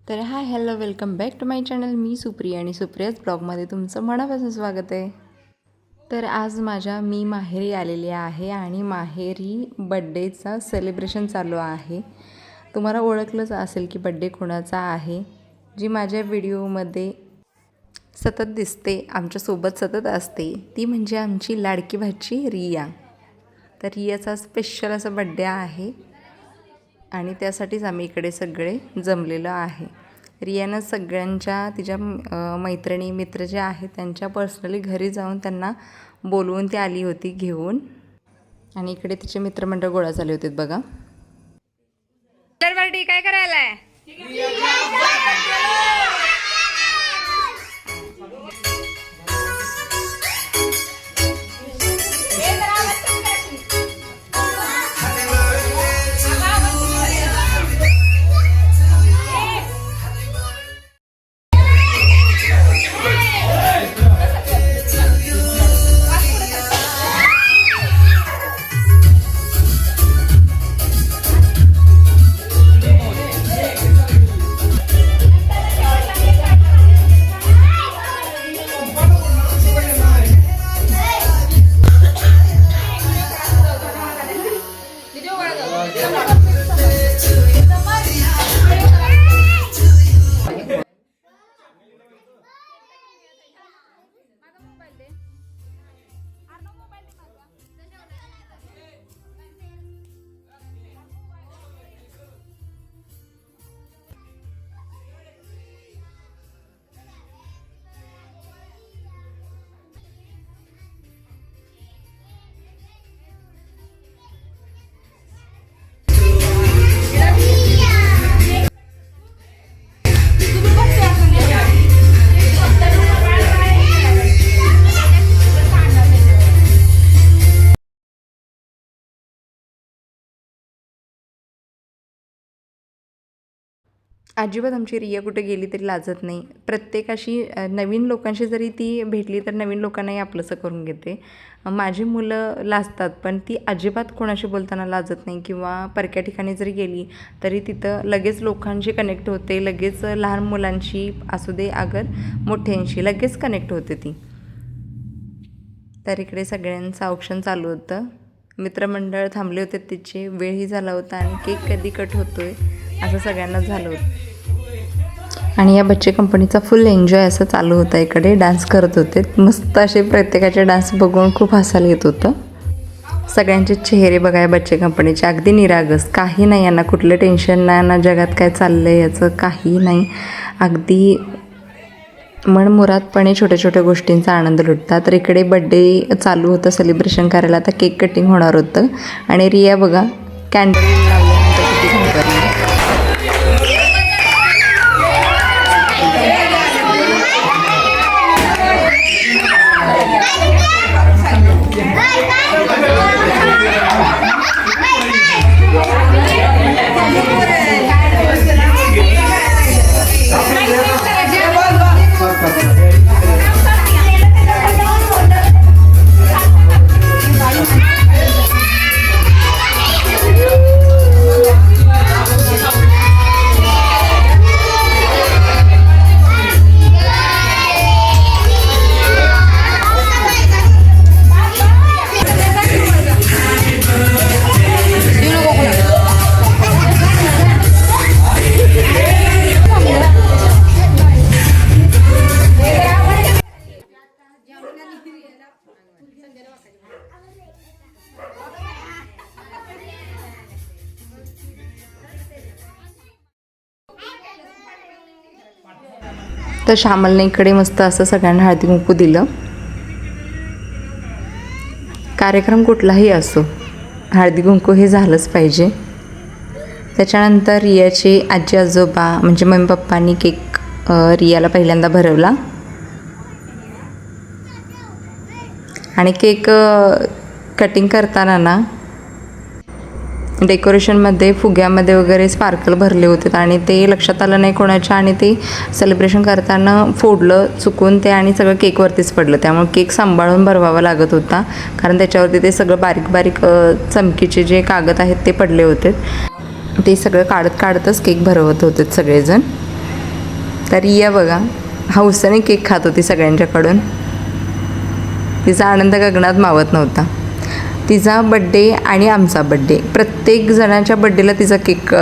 तर hi hello welcome back to my channel. मी सुप्रिया आणि सुप्रियाज ब्लॉगमध्ये तुमचं मनापासून स्वागत आहे. तर आज मी माहेरी आलेली आहे आणि माहेरी बड्डेचा सेलिब्रेशन चालू आहे. तुम्हाला ओळखलंच असेल की बड्डे कोणाचा आहे. जी माझ्या व्हिडिओमध्ये सतत दिसते, आमच्यासोबत सतत असते, ती म्हणजे आमची लाडकी भाची रिया. तर रियाचा स्पेशल असा बड्डे आहे आणि त्यासाठीच आम्ही इकडे सगळे जमलेलो आहे. रियानं सगळ्यांच्या तिच्या मैत्रिणी मित्र जे आहेत त्यांच्या पर्सनली घरी जाऊन त्यांना बोलवून ती आली होती घेऊन. आणि इकडे तिचे मित्रमंडळ गोळा झाले होते बघा. काय करायला अजिबात आमची रिया कुठे गेली तरी लाजत नाही. प्रत्येकाशी नवीन लोकांशी जरी ती भेटली तर नवीन लोकांनाही आपलंसं करून घेते. माझी मुलं लाजतात पण ती अजिबात कोणाशी बोलताना लाजत नाही किंवा परक्या ठिकाणी जरी गेली तरी तिथं लगेच लोकांशी कनेक्ट होते. लगेच लहान मुलांशी असू दे अगर मोठ्यांशी लगेच कनेक्ट होते ती. तर इकडे सगळ्यांचं औक्षण चालू होतं. मित्रमंडळ थांबले होते, तिचे वेळही झाला होता आणि केक कधी कट होतोय असं सगळ्यांना झालं होतं. आणि या बच्चे कंपनीचा फुल एन्जॉय असं चालू होता. इकडे डान्स करत होते मस्त असे. प्रत्येकाचे डान्स बघून खूप हसायला येत होतं. सगळ्यांचे चेहरे बघा बच्चे कंपनीचे अगदी निरागस, काही नाही, यांना कुठलं टेन्शन नाही ना, जगात काय चाललं आहे याचं काही नाही. अगदी मनमुरादपणे छोट्या छोट्या गोष्टींचा आनंद लुटतात. तर इकडे बड्डे चालू होतं सेलिब्रेशन करायला. आता केक कटिंग होणार होतं आणि रिया बघा कॅन्डल लावल्यानंतर किती घाबरली. तर श्यामलने इकडे मस्त असं सगळ्यांना हळदी कुंकू दिलं. कार्यक्रम कुठलाही असो हळदी कुंकू हे झालंच पाहिजे. त्याच्यानंतर रियाचे आजी आजोबा म्हणजे मम्मी पप्पांनी केक रियाला पहिल्यांदा भरवला आणि केक कटिंग करताना ना डेकोरेशनमध्ये फुग्यामध्ये वगैरे स्पार्कल भरले होते आणि ते लक्षात आलं नाही कोणाच्या आणि ते सेलिब्रेशन करताना फोडलं चुकून ते आणि सगळं केकवरतीच पडलं. त्यामुळे केक सांभाळून भरवावा लागत होता कारण त्याच्यावरती ते सगळं बारीक बारीक चमकीचे जे कागद आहेत ते पडले होते. ते सगळं काढतच केक भरवत होते सगळेजण. तर रिया बघा हौसेने केक खात होती सगळ्यांच्याकडून. तिचा आनंद गगनात मावत नव्हता. तिचा बड्डे आणि आमचा बड्डे प्रत्येक जणाच्या बड्डेला तिचा केक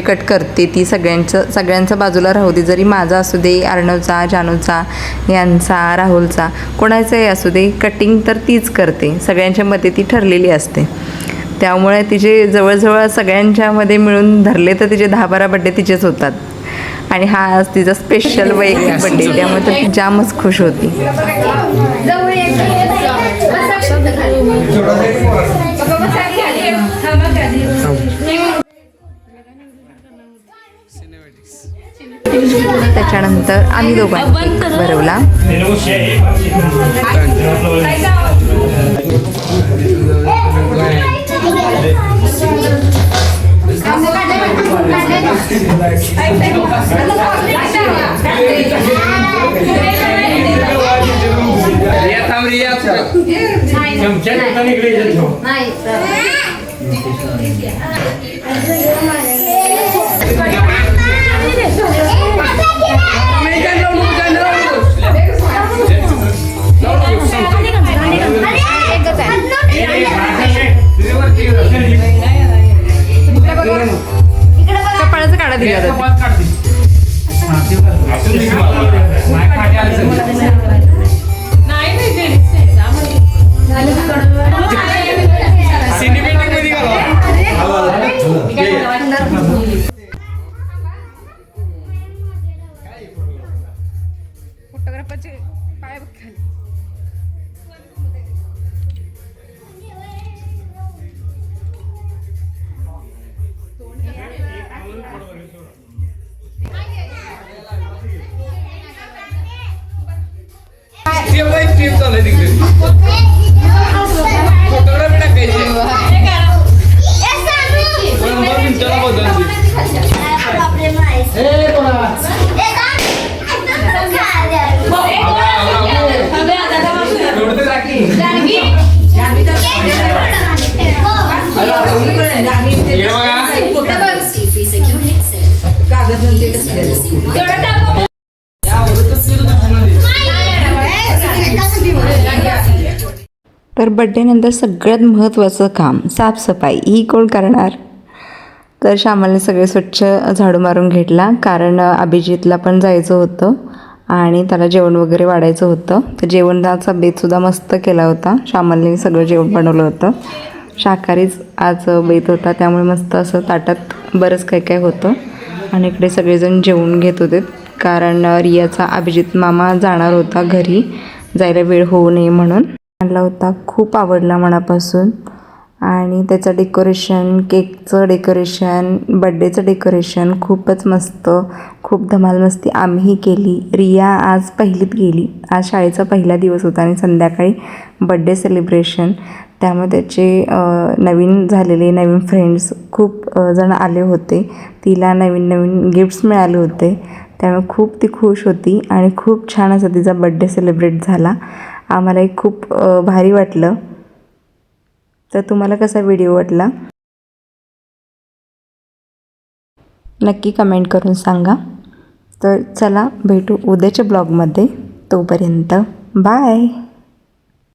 कट करते ती. सगळ्यांचा बाजूला राहू दे, जरी माझा असू दे, अर्णवचा, जानूचा, यांचा, राहुलचा, कोणाचाही असू दे, कटिंग तर तीच करते. सगळ्यांच्या मध्ये ती ठरलेली असते. त्यामुळे तिचे जवळजवळ सगळ्यांच्यामध्ये मिळून धरले तर तिचे 10-12 बड्डे तिचेच होतात. आणि हा आज तिचा स्पेशल वैयक्तिक बड्डे, त्यामुळे तर ती जामच खुश होती. त्याच्यानंतर आम्ही दोघांनी केक भरवला. कपाळाचं काढा दिला फोटोग्राफरचे पाय बघ. फोटोग्राफी टाकायची. तर बड्डेनंतर सगळ्यात महत्त्वाचं काम साफसफाई ही कोण करणार? तर श्यामलने सगळे स्वच्छ झाडू मारून घेतला, कारण अभिजितला पण जायचं होतं आणि त्याला जेवण वगैरे वाढायचं होतं. तर जेवणाचा बेतसुद्धा मस्त केला होता. श्यामलने सगळं जेवण बनवलं होतं. शाकाहारीच आज बेत होता, त्यामुळे मस्त असं ताटात बरंच काय काय होतं. आणि इकडे सगळेजण जेवून घेत होते, कारण रियाचा अभिजित मामा जाणार होता घरी, जायला वेळ होऊ नये म्हणून. आणला होता, खूप आवडला मनापासून. आणि त्याचं डेकोरेशन, केकचं डेकोरेशन, बड्डेचं डेकोरेशन खूपच मस्त, खूप धमाल मस्ती आम्हीही केली. रिया आज पहिलीत गेली, आज शाळेचा पहिला दिवस होता आणि संध्याकाळी बड्डे सेलिब्रेशन, त्यामुळे त्याचे नवीन झालेले नवीन फ्रेंड्स खूप जण आले होते. तिला नवीन नवीन गिफ्ट्स मिळाले होते, त्यामुळे खूप ती खुश होती आणि खूप छान असा तिचा बड्डे सेलिब्रेट झाला. आम्हालाही खूप भारी वाटलं. तर तुम्हाला कसा व्हिडिओ वाटला नक्की कमेंट करून सांगा. तर चला भेटू उद्याच्या ब्लॉगमध्ये. तोपर्यंत बाय.